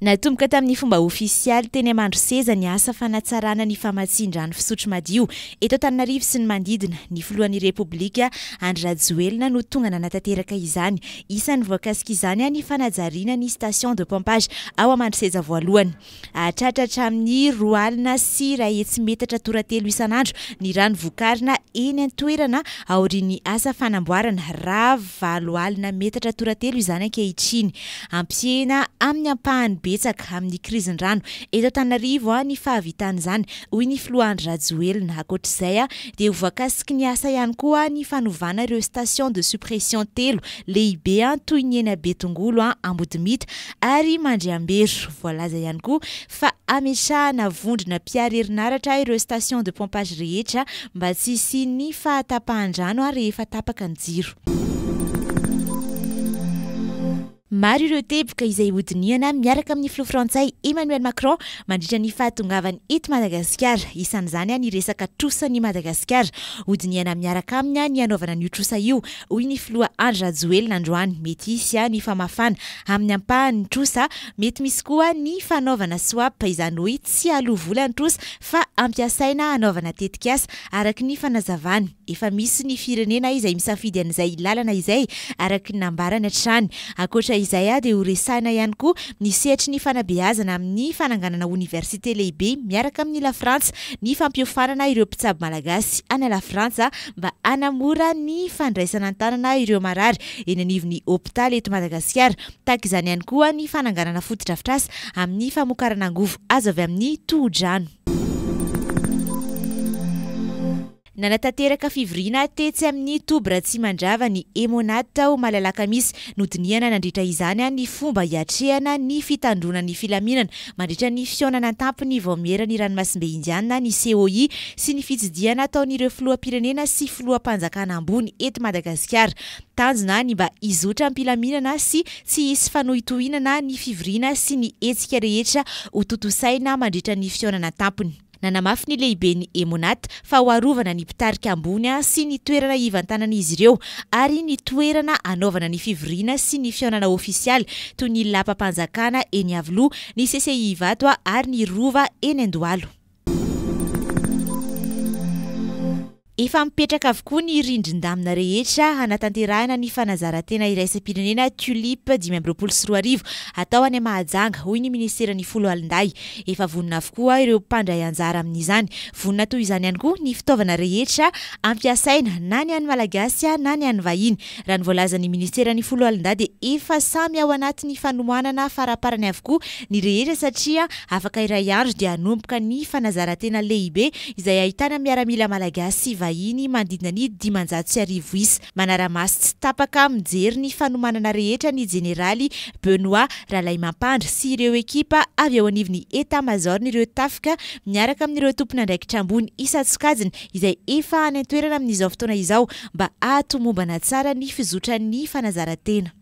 Natomboka tamin'ny fomba ofisialy teny Amandro Seza ny asa fanatsarana ny famatsin-drano fisotro madio eto Antananarivo sy ny manodidina. Ny filohan'ny Repoblika Andry Rajoelina no tonga nanatanteraka izany. Isan'ny voakasika izany ny fanajariana ny station de pompage ao Amandro Seza voalohany. Tratratra amin'ny 2 alina sy 1 hetsy metatra toratelo isan'andro ny rano vokarina eny an-toerana aorian'ny asa fanamboarana raha 4 alina metatra toratelo izany ankehitriny. Ampiena amin'ny ampahany betsaka amin'ny krisin-drano eto Antananarivo ny fahavitana izany hoy ny filoha Andry Rajoelina. Ankoatr'izay dia ho voakasiky ny asa ihany koa ny fanovana ireo station de suppression 3 lehibe toy ny eny Betongolo, Ambodimita ary Mandriambero. Voalaza ihany koa fa ametrahana vondrona mpiara-herinaratra ireo station de pompage rehetra mba tsy hisian'ny fahatapahan-drano rehefa tapaka ny jiro. Maro ireo teboka izay hodiniana miaraka amin'ny filoha frantsay Emmanuel Macron mandritra ny fahatongavany eto Madagasikara. Isan'izany ny resaka trosan'i Madagasikara. Hodiniana miaraka aminy ny anaovana io trosa io hoy ny filoha Andry Rajoelina androany. Mety hisy ny famafana amin'ny ampahan'ny trosa, mety misy koa ny fanaovana swap izany hoe tsy aloha vola ny trosa fa ampiasaina anaovana tetikasa araka ny fanazavany. Efa misy ny firenena izay misafidy an'izay lalana izay araka ny nambarany hatrany. Ankoatra izay dia horesahana ihany koa ny sehatry ny fanabeazana amin'ny fananganana université lehibe miaraka amin'ny la Frantsa ny fampiofanana ireo mpitsabo malagasy any la Frantsa mba hanamora ny fandraisana an-tanana ireo marary eny anivon'ny hôpitaly eto Madagasikara. Tahaka izany ihany koa ny fananganana fotodrafitrasa amin'ny famokarana angovo azo avy amin'ny toho-drano. Nanatanteraka fivoriana tetsy amin'ny Tobra Tsimandrava ny Emonat ao Malalaka misy nodiniana nandritra izany ny fomba hiatrehana ny fitandrona ny filaminana mandritra ny fihaonana tampony vao miera ny ranomasimbe Indiana ny COI sy ny fitsidiana ataon'ireo filoham-pirenena sy filoham-panjakana ambony eto Madagasikara. Tanjona ny mba hizotra am-pilaminana sy tsy hisy fanohitohinana ny fivoriana sy ny hetsika rehetra ho totosaina mandritra ny fihaonana tampony. Nanamafy ny lehibe ny Emonat fa ho arovana ny mpitarika ambony sy ny toerana ivantanan'izy ireo ary ny toerana anaovana ny fivoriana sy ny fihaonana ofisialy toy ny lapam-panjakana eny Avoloha, ny CCI Ivato ary ny Rova eny Andohalo. Efa mipetraka avokoa ny rindrin-damina rehetra hanatanterahana ny fanazarantena iraisam-pirenena Tulipe 2024 atao any Mahajanga hoy ny ministeran'ny folo alinday. Efa vonina avokoa ireo mpandray anjara amin'izany. Vonina toy izany ihany koa ny fitaovana rehetra ampiasaina na ny an'ny malagasy na ny an'ny vahiny. Raha ny voalazan'ny ministeran'ny folo alinday dia efa samy ao anatin'ny fanomanana faraparany avokoa ny rehetra satria afaka iray andro dia hanomboka ny fanazarantena lehibe izay ahitana miaramila malagasy vahiny mandidina ny 500 isa. Manara-maso tsy tapaka mijery ny fanomanana rehetra ny jeneraly Benoît Ralaimampandry sy ireo ekipa avy ao anivon'ny état-major n'ireo tafika miaraka amin'ireo tompon'andraikitra ambony isan-tsokajiny izay efa any an-toerana amin'izao fotoana izao mba ahatomombana tsara ny fizotran'ny fanazarantena.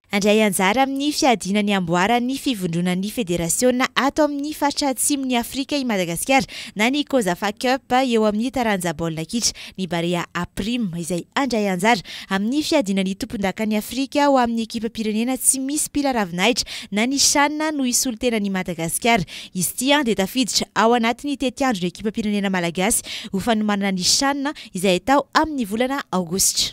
Andray anjara amin'ny fiadiana ny amboaran'ny fivondronan'ny federasiona ato amin'ny faritra atsimon'ny Afrika i Madagasikara na ny Kozafa Cup eo amin'ny taranja baolina kitra ny Barea Aprime izay andray anjara amin'ny fiadiana ny tompon-dakan'ny Afrika ho amin'ny ekipa pirenena tsy misy pila ravinahitra na ny shanina no isolotena ny Madagasikara. Izy ity dia tafiditra ao anatin'ny tetiandro ny ekipa pirenena malagasy ho fanomanana ny shanina izay atao amin'ny volana Aogositra.